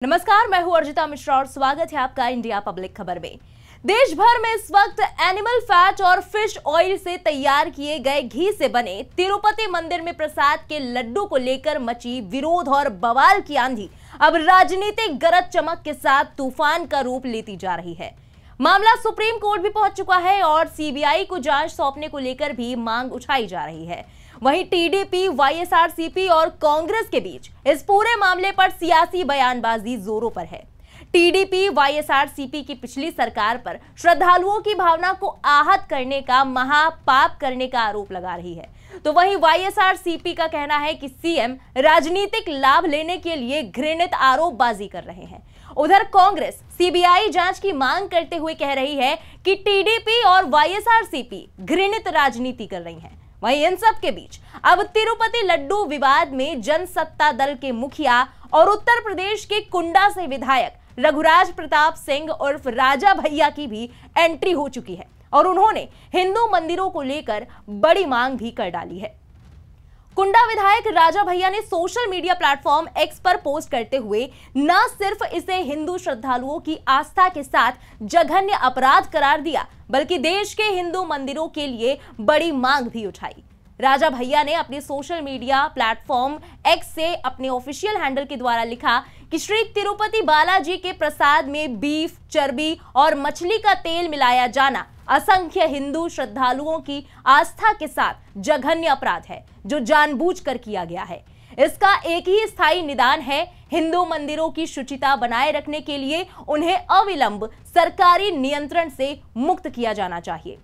नमस्कार, मैं हूं अर्जिता मिश्रा और स्वागत है आपका इंडिया पब्लिक खबर में। देश भर में इस वक्त एनिमल फैट और फिश ऑयल से तैयार किए गए घी से बने तिरुपति मंदिर में प्रसाद के लड्डू को लेकर मची विरोध और बवाल की आंधी अब राजनीतिक गरज चमक के साथ तूफान का रूप लेती जा रही है। मामला सुप्रीम कोर्ट भी पहुंच चुका है और सीबीआई को जांच सौंपने को लेकर भी मांग उठाई जा रही है। वहीं टीडीपी, वाईएसआरसीपी और कांग्रेस के बीच इस पूरे मामले पर सियासी बयानबाजी जोरों पर है। टीडीपी, वाईएसआरसीपी की पिछली सरकार पर श्रद्धालुओं की भावना को आहत करने का महापाप करने का आरोप लगा रही है, तो वहीं वाईएसआरसीपी का कहना है कि सीएम राजनीतिक लाभ लेने के लिए घृणित आरोपबाजी कर रहे हैं। उधर कांग्रेस सीबीआई जांच की मांग करते हुए कह रही है कि टीडीपी और वाईएसआरसीपी घृणित राजनीति कर रही हैं। वहीं इन सब के बीच अब तिरुपति लड्डू विवाद में जनसत्ता दल के मुखिया और उत्तर प्रदेश के कुंडा से विधायक रघुराज प्रताप सिंह उर्फ राजा भैया की भी एंट्री हो चुकी है और उन्होंने हिंदू मंदिरों को लेकर बड़ी मांग भी कर डाली है। कुंडा विधायक राजा भैया ने सोशल मीडिया प्लेटफॉर्म एक्स पर पोस्ट करते हुए न सिर्फ इसे हिंदू श्रद्धालुओं की आस्था के साथ जघन्य अपराध करार दिया, बल्कि देश के हिंदू मंदिरों के लिए बड़ी मांग भी उठाई। राजा भैया ने अपने सोशल मीडिया प्लेटफॉर्म एक्स से अपने ऑफिशियल हैंडल के द्वारा लिखा कि श्री तिरुपति बालाजी के प्रसाद में बीफ, चर्बी और मछली का तेल मिलाया जाना असंख्य हिंदू श्रद्धालुओं की आस्था के साथ जघन्य अपराध है जो जानबूझकर किया गया है। इसका एक ही स्थायी निदान है, हिंदू मंदिरों की शुचिता बनाए रखने के लिए उन्हें अविलंब सरकारी नियंत्रण से मुक्त किया जाना चाहिए।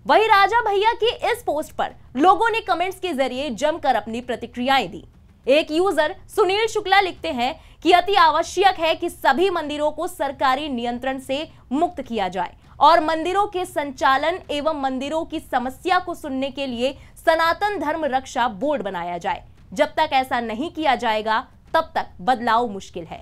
वहीं राजा भैया की इस पोस्ट पर लोगों ने कमेंट्स के जरिए जमकर अपनी प्रतिक्रियाएं दी। एक यूजर सुनील शुक्ला लिखते हैं कि अति आवश्यक है कि सभी मंदिरों को सरकारी नियंत्रण से मुक्त किया जाए और मंदिरों के संचालन एवं मंदिरों की समस्या को सुनने के लिए सनातन धर्म रक्षा बोर्ड बनाया जाए। जब तक ऐसा नहीं किया जाएगा तब तक बदलाव मुश्किल है।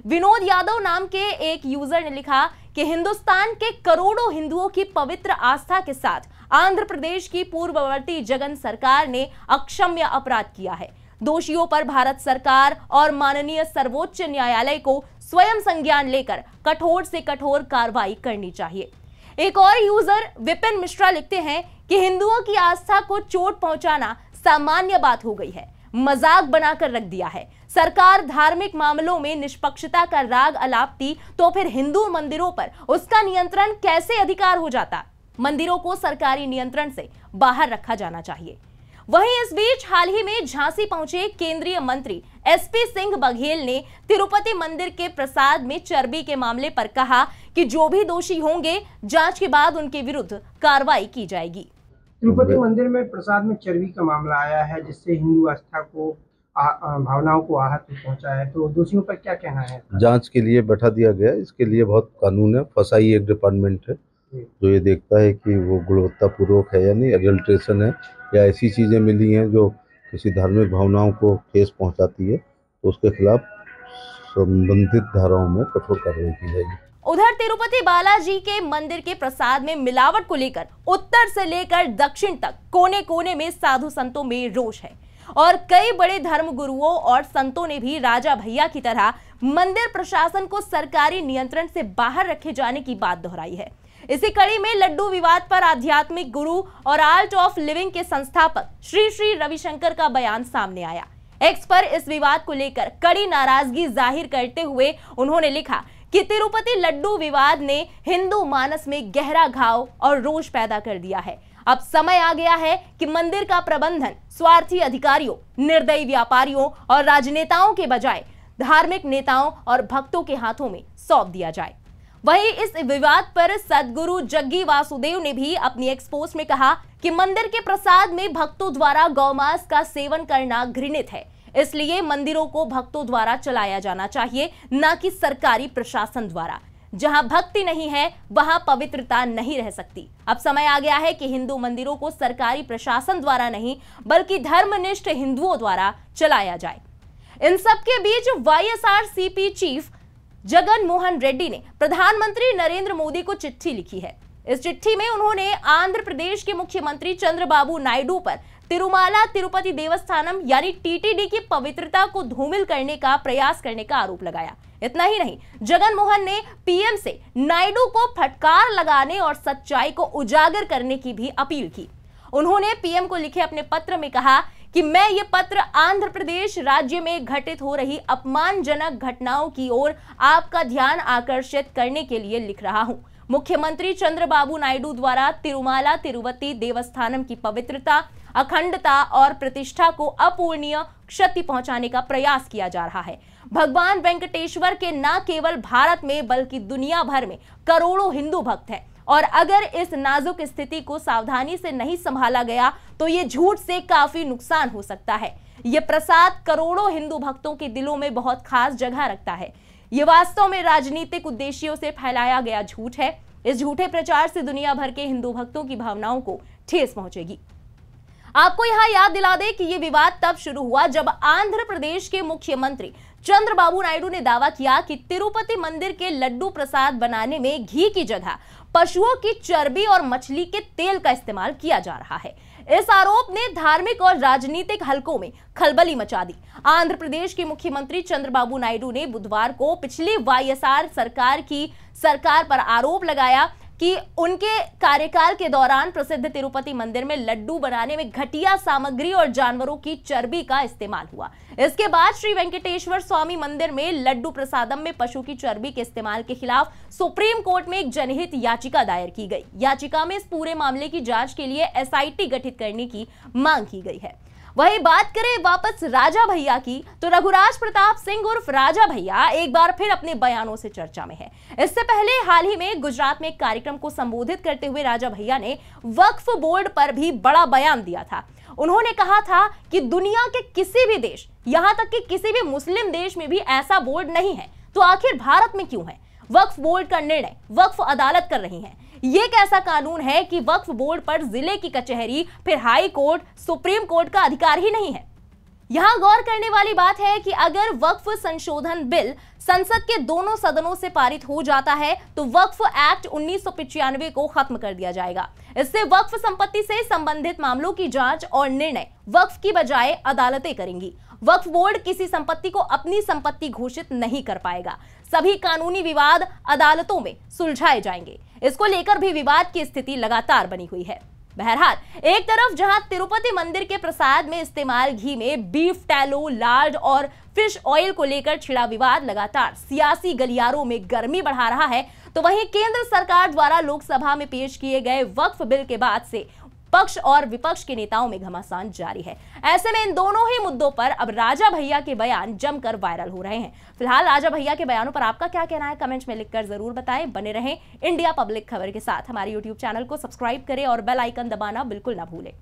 विनोद यादव नाम के एक यूजर ने लिखा कि हिंदुस्तान के करोड़ों हिंदुओं की पवित्र आस्था के साथ आंध्र प्रदेश की पूर्ववर्ती जगन सरकार ने अक्षम्य अपराध किया है। दोषियों पर भारत सरकार और माननीय सर्वोच्च न्यायालय को स्वयं संज्ञान लेकर कठोर से कठोर कार्रवाई करनी चाहिए। एक और यूजर विपिन मिश्रा लिखते हैं कि हिंदुओं की आस्था को चोट पहुंचाना सामान्य बात हो गई है, मजाक बनाकर रख दिया है। सरकार धार्मिक मामलों में निष्पक्षता का राग अलापती तो फिर हिंदू मंदिरों पर उसका नियंत्रण कैसे अधिकार हो जाता। मंदिरों को सरकारी नियंत्रण से बाहर रखा जाना चाहिए। वहीं इस बीच हाल ही में झांसी पहुंचे केंद्रीय मंत्री एसपी सिंह बघेल ने तिरुपति मंदिर के प्रसाद में चर्बी के मामले पर कहा कि जो भी दोषी होंगे जांच के बाद उनके विरुद्ध कार्रवाई की जाएगी। तिरुपति मंदिर में प्रसाद में चर्बी का मामला आया है जिससे हिंदू आस्था को भावनाओं को आहत पहुंचा है, तो दोषियों पर क्या कहना है? जांच के लिए बैठा दिया गया है। इसके लिए बहुत कानून है, फसाई एक डिपार्टमेंट है जो ये देखता है कि वो गुणवत्तापूर्वक है या नहीं, एडल्ट्रेशन है या ऐसी चीज़ें मिली हैं जो किसी धार्मिक भावनाओं को ठेस पहुंचाती है, तो उसके खिलाफ संबंधित धाराओं में कठोर कार्रवाई की जाएगी। उधर तिरुपति बालाजी के मंदिर के प्रसाद में मिलावट को लेकर उत्तर से लेकर दक्षिण तक कोने कोने में साधु संतों में रोष है और कई बड़े धर्म गुरुओं और संतों ने भी राजा भैया की तरह मंदिर प्रशासन को सरकारी नियंत्रण से बाहर रखे जाने की बात दोहराई है। इसी कड़ी में लड्डू विवाद पर आध्यात्मिक गुरु और आर्ट ऑफ लिविंग के संस्थापक श्री श्री रविशंकर का बयान सामने आया। एक्स पर इस विवाद को लेकर कड़ी नाराजगी जाहिर करते हुए उन्होंने लिखा कि तिरुपति लड्डू विवाद ने हिंदू मानस में गहरा घाव और रोष पैदा कर दिया है। अब समय आ गया है कि मंदिर का प्रबंधन स्वार्थी अधिकारियों, निर्दयी व्यापारियों और राजनेताओं के बजाय धार्मिक नेताओं और भक्तों के हाथों में सौंप दिया जाए। वहीं इस विवाद पर सदगुरु जग्गी वासुदेव ने भी अपनी एक्स पोस्ट में कहा कि मंदिर के प्रसाद में भक्तों द्वारा गौमांस का सेवन करना घृणित है, इसलिए मंदिरों को भक्तों द्वारा चलाया जाना चाहिए, न कि सरकारी प्रशासन द्वारा। जहां भक्ति नहीं है वहां पवित्रता नहीं रह सकती। अब समय आ गया है कि हिंदू मंदिरों को सरकारी प्रशासन द्वारा नहीं बल्कि धर्मनिष्ठ हिंदुओं द्वारा चलाया जाए। इन सबके बीच वाईएसआरसीपी चीफ जगन मोहन रेड्डी ने प्रधानमंत्री नरेंद्र मोदी को चिट्ठी लिखी है। इस चिट्ठी में उन्होंने आंध्र प्रदेश के मुख्यमंत्री चंद्रबाबू नायडू पर तिरुमाला तिरुपति देवस्थानम यानी टीटीडी की पवित्रता को धूमिल करने का प्रयास करने का आरोप लगाया। इतना ही नहीं, जगन मोहन ने पीएम से नायडू को फटकार लगाने और सच्चाई को उजागर करने की भी अपील की। उन्होंने पीएम को लिखे अपने पत्र में कहा कि मैं ये पत्र आंध्र प्रदेश राज्य में घटित हो रही अपमानजनक घटनाओं की ओर आपका ध्यान आकर्षित करने के लिए लिख रहा हूं। मुख्यमंत्री चंद्रबाबू नायडू द्वारा तिरुमाला तिरुपति देवस्थानम की पवित्रता, अखंडता और प्रतिष्ठा को अपूरणीय क्षति पहुंचाने का प्रयास किया जा रहा है। भगवान वेंकटेश्वर के न केवल भारत में बल्कि दुनिया भर में करोड़ों हिंदू भक्त हैं और अगर इस नाजुक स्थिति को सावधानी से नहीं संभाला गया तो ये झूठ से काफी नुकसान हो सकता है। ये प्रसाद करोड़ों हिंदू भक्तों के दिलों में बहुत खास जगह रखता है। ये वास्तव में राजनीतिक उद्देश्यों से फैलाया गया झूठ है। इस झूठे प्रचार से दुनिया भर के हिंदू भक्तों की भावनाओं को ठेस पहुंचेगी। आपको यहां याद दिला दें कि यह विवाद तब शुरू हुआ जब आंध्र प्रदेश के मुख्यमंत्री चंद्रबाबू नायडू ने दावा किया कि तिरुपति मंदिर के लड्डू प्रसाद बनाने में घी की जगह पशुओं की चर्बी और मछली के तेल का इस्तेमाल किया जा रहा है। इस आरोप ने धार्मिक और राजनीतिक हलकों में खलबली मचा दी। आंध्र प्रदेश के मुख्यमंत्री चंद्रबाबू नायडू ने बुधवार को पिछली वाईएसआर सरकार पर आरोप लगाया कि उनके कार्यकाल के दौरान प्रसिद्ध तिरुपति मंदिर में लड्डू बनाने में घटिया सामग्री और जानवरों की चर्बी का इस्तेमाल हुआ। इसके बाद श्री वेंकटेश्वर स्वामी मंदिर में लड्डू प्रसादम में पशु की चर्बी के इस्तेमाल के खिलाफ सुप्रीम कोर्ट में एक जनहित याचिका दायर की गई। याचिका में इस पूरे मामले की जांच के लिए एसआईटी गठित करने की मांग की गई है। वही बात करें वापस राजा भैया की, तो रघुराज प्रताप सिंह उर्फ राजा भैया एक बार फिर अपने बयानों से चर्चा में है। इससे पहले हाल ही में गुजरात में एक कार्यक्रम को संबोधित करते हुए राजा भैया ने वक्फ बोर्ड पर भी बड़ा बयान दिया था। उन्होंने कहा था कि दुनिया के किसी भी देश, यहां तक कि किसी भी मुस्लिम देश में भी ऐसा बोर्ड नहीं है, तो आखिर भारत में क्यों है? वक्फ बोर्ड का निर्णय वक्फ अदालत कर रही है। ये कैसा कानून है कि वक्फ बोर्ड पर जिले की कचहरी, फिर हाई कोर्ट, सुप्रीम कोर्ट का अधिकार ही नहीं है। यहां गौर करने वाली बात है कि अगर वक्फ संशोधन बिल संसद के दोनों सदनों से पारित हो जाता है तो वक्फ एक्ट 1995 को खत्म कर दिया जाएगा। इससे वक्फ संपत्ति से संबंधित मामलों की जांच और निर्णय वक्फ की बजाय अदालतें करेंगी। वक्फ बोर्ड किसी संपत्ति को अपनी संपत्ति घोषित नहीं कर पाएगा। सभी कानूनी विवाद अदालतों में सुलझाए जाएंगे। इसको लेकर भी विवाद की स्थिति लगातार बनी हुई है। बहरहाल, एक तरफ जहां तिरुपति मंदिर के प्रसाद में इस्तेमाल घी में बीफ टैलो, लार्ड और फिश ऑयल को लेकर छिड़ा विवाद लगातार सियासी गलियारों में गर्मी बढ़ा रहा है, तो वहीं केंद्र सरकार द्वारा लोकसभा में पेश किए गए वक्फ बिल के बाद से पक्ष और विपक्ष के नेताओं में घमासान जारी है। ऐसे में इन दोनों ही मुद्दों पर अब राजा भैया के बयान जमकर वायरल हो रहे हैं। फिलहाल राजा भैया के बयानों पर आपका क्या कहना है, कमेंट्स में लिखकर जरूर बताएं। बने रहें इंडिया पब्लिक खबर के साथ। हमारे YouTube चैनल को सब्सक्राइब करें और बेल आइकन दबाना बिल्कुल ना भूलें।